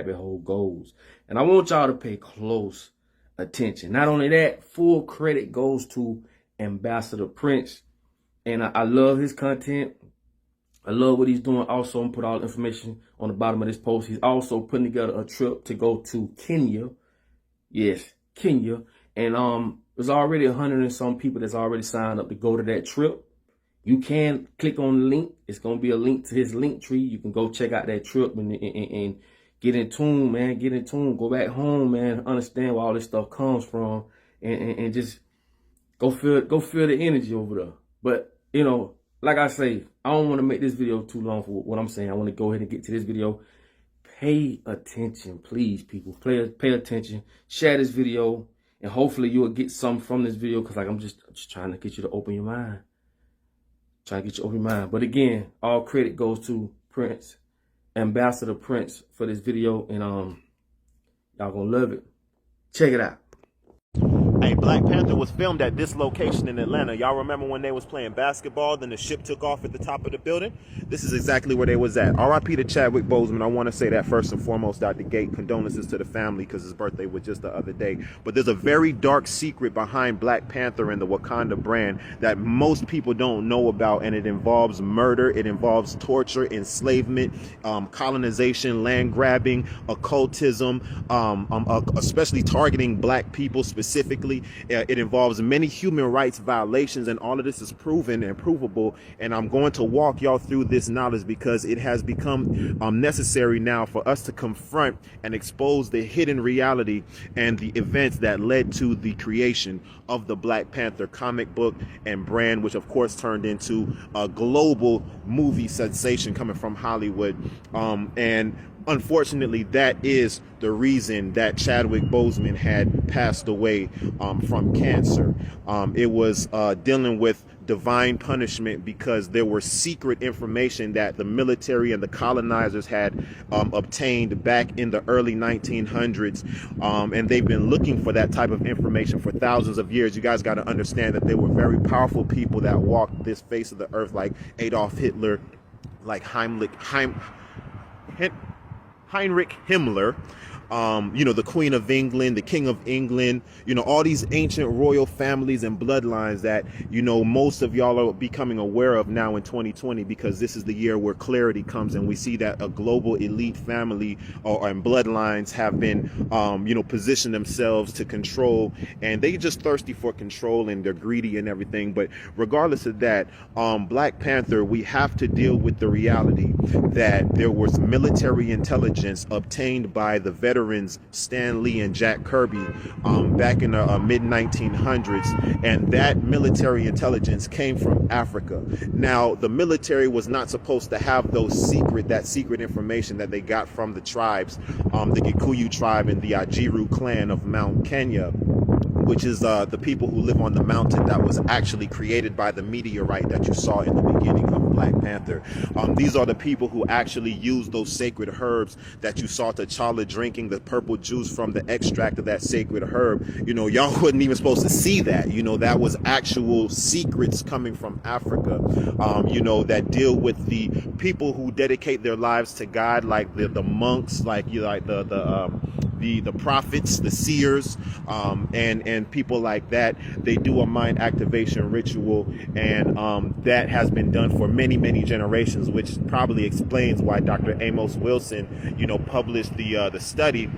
rabbit hole goes. And I want y'all to pay close attention. Not only that, full credit goes to Ambassador Prince. And I love his content. I love what he's doing. Also, I'm gonna put all the information on the bottom of this post. He's also putting together a trip to go to Kenya. Yes, Kenya. And there's already 100 and some people that's already signed up to go to that trip. You can click on the link. It's gonna be a link to his link tree. You can go check out that trip and get in tune, man. Get in tune. Go back home, man. Understand where all this stuff comes from, and just go feel the energy over there. But you know, like I say, I don't want to make this video too long for what I'm saying. I want to go ahead and get to this video. Pay attention, please, people. Pay attention. Share this video, and hopefully you will get something from this video. Cause like I'm just trying to get you to open your mind. Trying to get you to open your mind. But again, all credit goes to Prince, Ambassador Prince, for this video, and y'all gonna love it. Check it out. Hey, Black Panther was filmed at this location in Atlanta. Y'all remember when they was playing basketball, then the ship took off at the top of the building? This is exactly where they was at. RIP to Chadwick Boseman. I want to say that first and foremost out the gate. Condolences to the family because his birthday was just the other day. But there's a very dark secret behind Black Panther and the Wakanda brand that most people don't know about, and it involves murder, it involves torture, enslavement, colonization, land grabbing, occultism, especially targeting black people specifically. It involves many human rights violations, and all of this is proven and provable. And I'm going to walk y'all through this knowledge because it has become necessary now for us to confront and expose the hidden reality and the events that led to the creation of the Black Panther comic book and brand, which of course turned into a global movie sensation coming from Hollywood. And unfortunately, that is the reason that Chadwick Boseman had passed away from cancer. It was dealing with divine punishment because there were secret information that the military and the colonizers had obtained back in the early 1900s. And they've been looking for that type of information for thousands of years. You guys got to understand that they were very powerful people that walked this face of the earth, like Adolf Hitler, like Heinrich Himmler, you know, the Queen of England, the King of England, you know, all these ancient royal families and bloodlines that, you know, most of y'all are becoming aware of now in 2020, because this is the year where clarity comes, and we see that a global elite family and bloodlines have been, you know, positioned themselves to control, and they just thirsty for control and they're greedy and everything. But regardless of that, Black Panther, we have to deal with the reality that there was military intelligence obtained by the veterans Stan Lee and Jack Kirby back in the mid-1900s, and that military intelligence came from Africa. Now, the military was not supposed to have that secret information that they got from the tribes, the Gikuyu tribe and the Ajiru clan of Mount Kenya, which is the people who live on the mountain that was actually created by the meteorite that you saw in the beginning of Black Panther. These are the people who actually used those sacred herbs that you saw T'Challa drinking the purple juice from the extract of that sacred herb. You know, y'all wasn't even supposed to see that. You know, that was actual secrets coming from Africa, you know, that deal with the people who dedicate their lives to God, like the monks, like the prophets, the seers, and people like that. They do a mind activation ritual, and that has been done for many generations, which probably explains why Dr. Amos Wilson, you know, published the study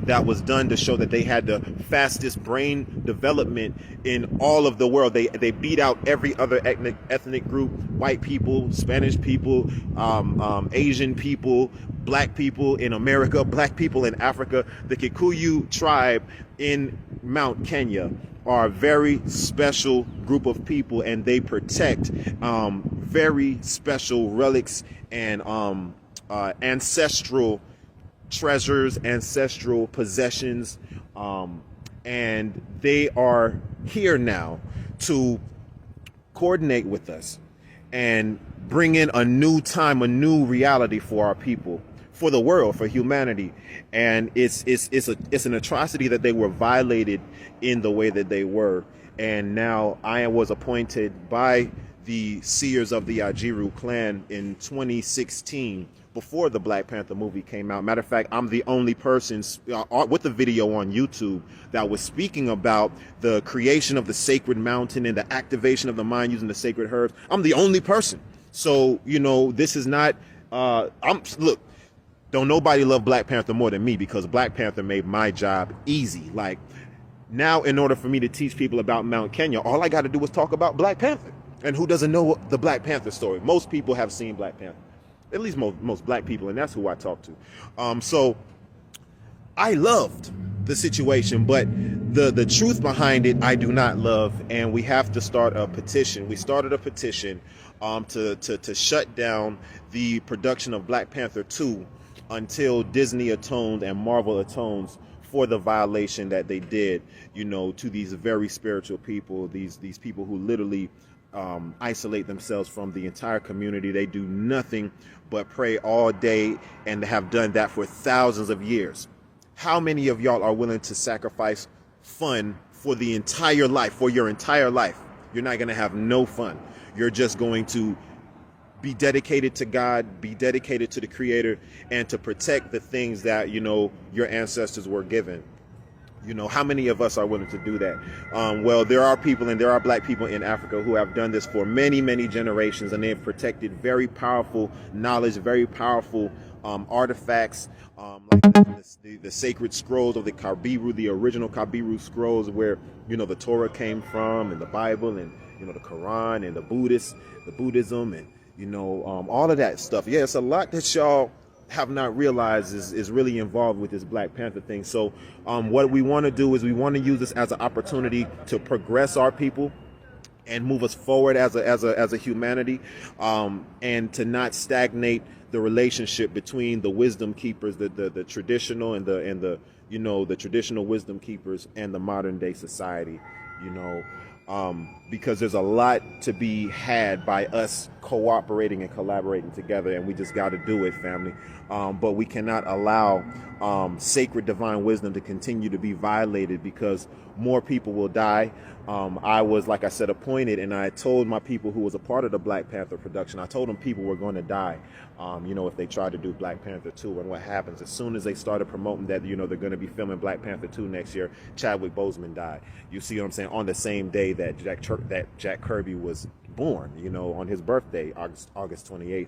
that was done to show that they had the fastest brain development in all of the world. They beat out every other ethnic group: white people, Spanish people, Asian people, black people in America, black people in Africa. The Kikuyu tribe in Mount Kenya are a very special group of people, and they protect very special relics and ancestral treasures, ancestral possessions, and they are here now to coordinate with us and bring in a new time, a new reality for our people, for the world, for humanity. And it's an atrocity that they were violated in the way that they were. And now I was appointed by the seers of the Ajiru clan in 2016 before the Black Panther movie came out. Matter of fact, I'm the only person with a video on YouTube that was speaking about the creation of the sacred mountain and the activation of the mind using the sacred herbs. I'm the only person. So, you know, this is not, look, don't nobody love Black Panther more than me, because Black Panther made my job easy. Like, now, in order for me to teach people about Mount Kenya, all I got to do is talk about Black Panther. And who doesn't know the Black Panther story? Most people have seen Black Panther. At least most black people, and that's who I talk to. So I loved the situation, but the truth behind it, I do not love, and we have to start a petition. We started a petition to shut down the production of Black Panther 2 until Disney atoned and Marvel atones for the violation that they did, you know, to these very spiritual people, these people who literally isolate themselves from the entire community. They do nothing but pray all day, and have done that for thousands of years. How many of y'all are willing to sacrifice fun for the entire life, for your entire life? You're not going to have no fun. You're just going to be dedicated to God, be dedicated to the Creator, and to protect the things that, you know, your ancestors were given. You know, how many of us are willing to do that? Well, there are people, and there are black people in Africa who have done this for many, many generations, and they have protected very powerful knowledge, very powerful artifacts, like the sacred scrolls of the Kabiru, the original Kabiru scrolls, where, you know, the Torah came from, and the Bible, and, you know, the Quran, and the Buddhism, and, you know, all of that stuff. Yeah, it's a lot that y'all have not realized is really involved with this Black Panther thing. So what we want to do is we want to use this as an opportunity to progress our people and move us forward as a humanity, and to not stagnate the relationship between the wisdom keepers, the traditional and the you know, the traditional wisdom keepers, and the modern day society, you know. Because there's a lot to be had by us cooperating and collaborating together, and we just got to do it, family. But we cannot allow sacred divine wisdom to continue to be violated, because more people will die. I was, like I said, appointed, and I told my people who was a part of the Black Panther production, I told them people were going to die, you know, if they tried to do Black Panther 2. And what happens, as soon as they started promoting that, you know, they're going to be filming Black Panther 2 next year, Chadwick Boseman died. You see what I'm saying? On the same day that Jack Kirby was born, you know, on his birthday, August 28th.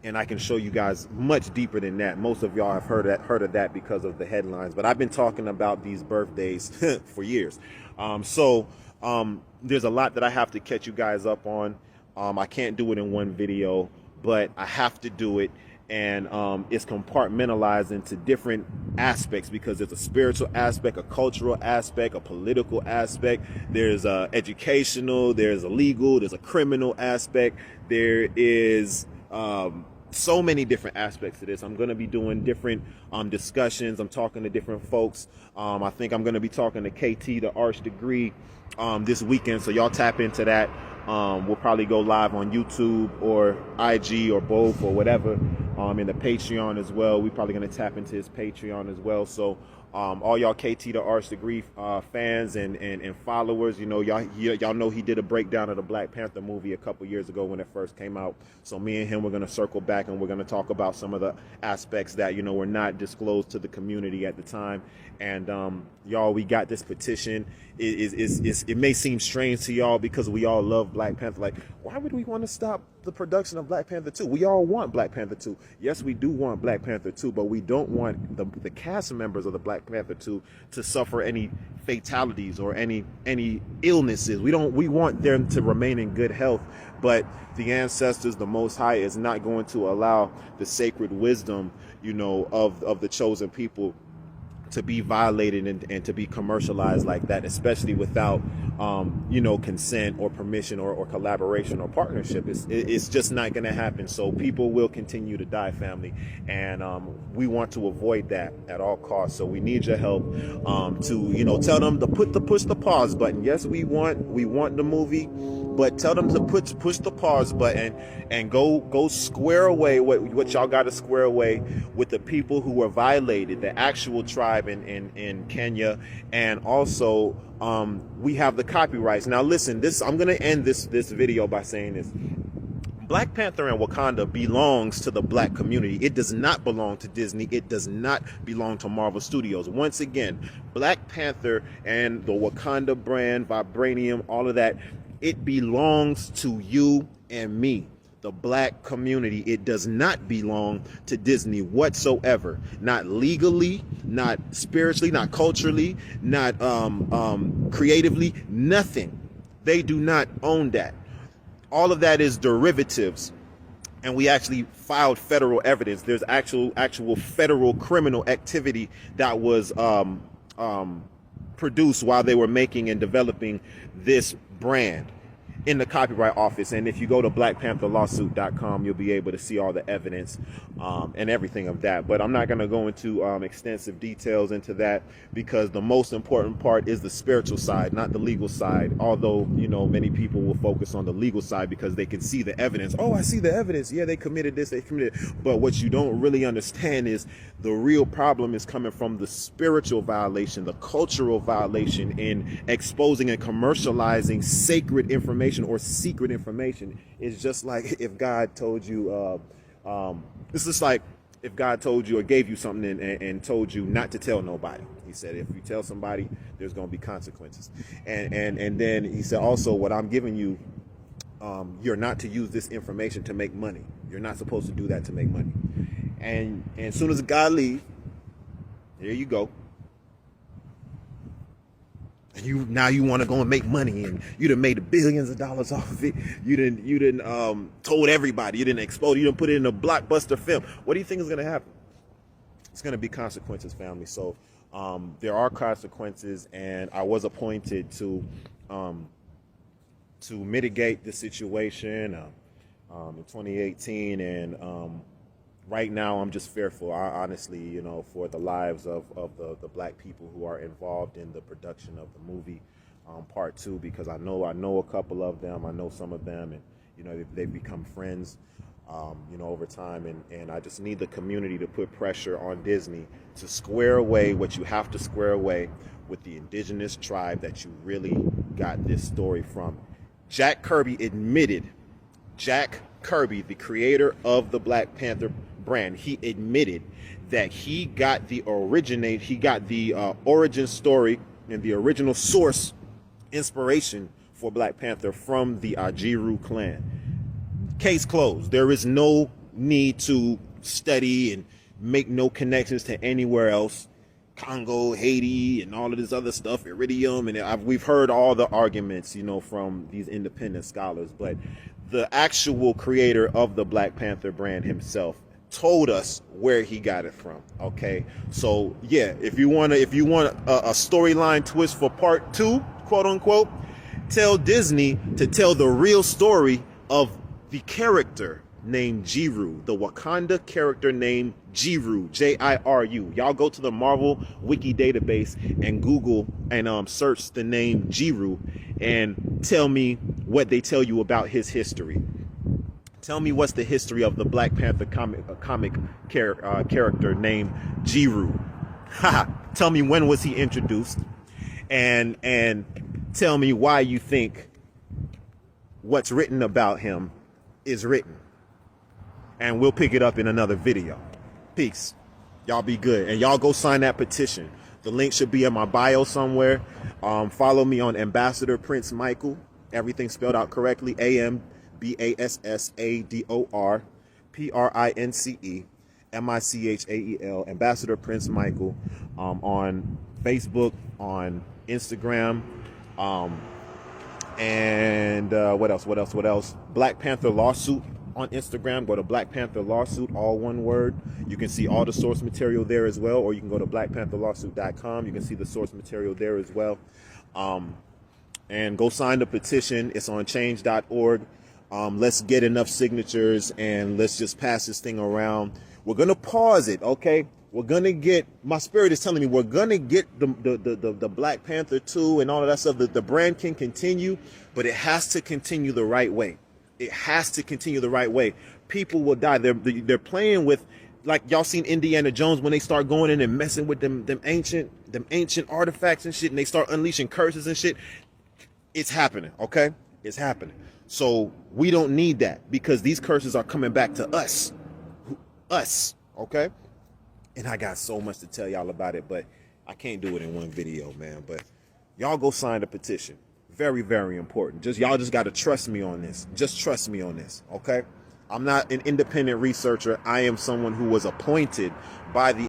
And I can show you guys much deeper than that. Most of y'all have heard of that because of the headlines, but I've been talking about these birthdays for years. There's a lot that I have to catch you guys up on. I can't do it in one video, but I have to do it. And it's compartmentalized into different aspects, because there's a spiritual aspect, a cultural aspect, a political aspect, there's a educational, there's a legal, there's a criminal aspect, there is so many different aspects to this. I'm going to be doing different discussions. I'm talking to different folks. I think I'm going to be talking to KT, the Arch Degree, this weekend, so y'all tap into that. We'll probably go live on YouTube or IG or both or whatever, in the Patreon as well. We're probably going to tap into his Patreon as well. So all y'all KT the Arch Degree fans and followers, you know, y'all know he did a breakdown of the Black Panther movie a couple years ago when it first came out. So me and him, we're going to circle back, and we're going to talk about some of the aspects that, you know, were not disclosed to the community at the time. And y'all, we got this petition. It may seem strange to y'all because we all love Black Panther. Like, why would we want to stop the production of Black Panther 2? We all want Black Panther 2. Yes, we do want Black Panther 2, but we don't want the cast members of the Black Panther 2 to suffer any fatalities or any illnesses. We want them to remain in good health, but the ancestors, the Most High, is not going to allow the sacred wisdom, you know, of the chosen people to be violated and to be commercialized like that, especially without you know, consent or permission or collaboration or partnership. It's just not going to happen. So people will continue to die, family, and we want to avoid that at all costs. So we need your help to, you know, tell them to push the pause button. Yes, we want the movie, but tell them to push the pause button and go square away what y'all got to square away with the people who were violated, the actual tribe in Kenya. And also we have the copyrights. Now listen, I'm gonna end this video by saying this. Black Panther and Wakanda belongs to the black community. It does not belong to Disney. It does not belong to Marvel Studios. Once again, Black Panther and the Wakanda brand, Vibranium, all of that, it belongs to you and me, the black community. It does not belong to Disney whatsoever. Not legally, not spiritually, not culturally, not creatively, nothing. They do not own that. All of that is derivatives, and we actually filed federal evidence. There's actual federal criminal activity that was produced while they were making and developing this brand in the Copyright Office. And if you go to blackpantherlawsuit.com, you'll be able to see all the evidence and everything of that. But I'm not going to go into extensive details into that, because the most important part is the spiritual side, not the legal side. Although, you know, many people will focus on the legal side because they can see the evidence. Oh, I see the evidence. Yeah, they committed this, they committed it. But what you don't really understand is the real problem is coming from the spiritual violation, the cultural violation in exposing and commercializing sacred information or secret information. It's just like if God told you, it's just like if God told you or gave you something and told you not to tell nobody. He said, if you tell somebody, there's going to be consequences. And then he said, also, what I'm giving you, you're not to use this information to make money. You're not supposed to do that to make money. And as soon as God leaves, there you go. And now you want to go and make money, and you done made billions of dollars off of it. You didn't told everybody. You didn't expose. You didn't put it in a blockbuster film. What do you think is going to happen? It's going to be consequences, family. So there are consequences, and I was appointed to mitigate the situation in 2018, and right now I'm just fearful, honestly, you know, for the lives of the black people who are involved in the production of the movie part 2, because I know a couple of them. I know some of them, and you know, they've become friends you know, over time, and I just need the community to put pressure on Disney to square away what you have to square away with the indigenous tribe that you really got this story from. Jack Kirby, the creator of the Black Panther brand, he admitted that he got the origin story and the original source inspiration for Black Panther from the Ajiru clan. Case closed. There is no need to study and make no connections to anywhere else. Congo, Haiti, and all of this other stuff, Iridium, and we've heard all the arguments, you know, from these independent scholars, but the actual creator of the Black Panther brand himself told us where he got it from. Okay, so yeah, if you want a storyline twist for part 2, quote unquote, tell Disney to tell the real story of the character named Jiru, the Wakanda character named Jiru, Jiru. Y'all go to the Marvel Wiki database and Google and search the name Jiru and tell me what they tell you about his history. Tell me what's the history of the Black Panther comic character named Jiru. Tell me when was he introduced, and tell me why you think what's written about him is written. And we'll pick it up in another video. Peace. Y'all be good. And y'all go sign that petition. The link should be in my bio somewhere. Follow me on Ambassador Prince Michael. Everything spelled out correctly. AMBASSADOR PRINCE MICHAEL. Ambassador Prince Michael. On Facebook, on Instagram. And what else? Black Panther Lawsuit on Instagram. Go to Black Panther Lawsuit, all one word. You can see all the source material there as well, or you can go to blackpantherlawsuit.com. You can see the source material there as well. And go sign the petition. It's on change.org. Let's get enough signatures and let's just pass this thing around. We're gonna pause it, okay? We're gonna get, my spirit is telling me we're gonna get the Black Panther 2 and all of that stuff. The brand can continue, but it has to continue the right way. It has to continue the right way. People will die. They're playing with, like y'all seen Indiana Jones when they start going in and messing with them ancient artifacts and shit, and they start unleashing curses and shit. It's happening, okay? is happening. So we don't need that, because these curses are coming back to us. Okay? And I got so much to tell y'all about it, but I can't do it in one video, man. But y'all go sign the petition. Very, very important. Y'all just got to trust me on this. Just trust me on this, okay? I'm not an independent researcher. I am someone who was appointed by the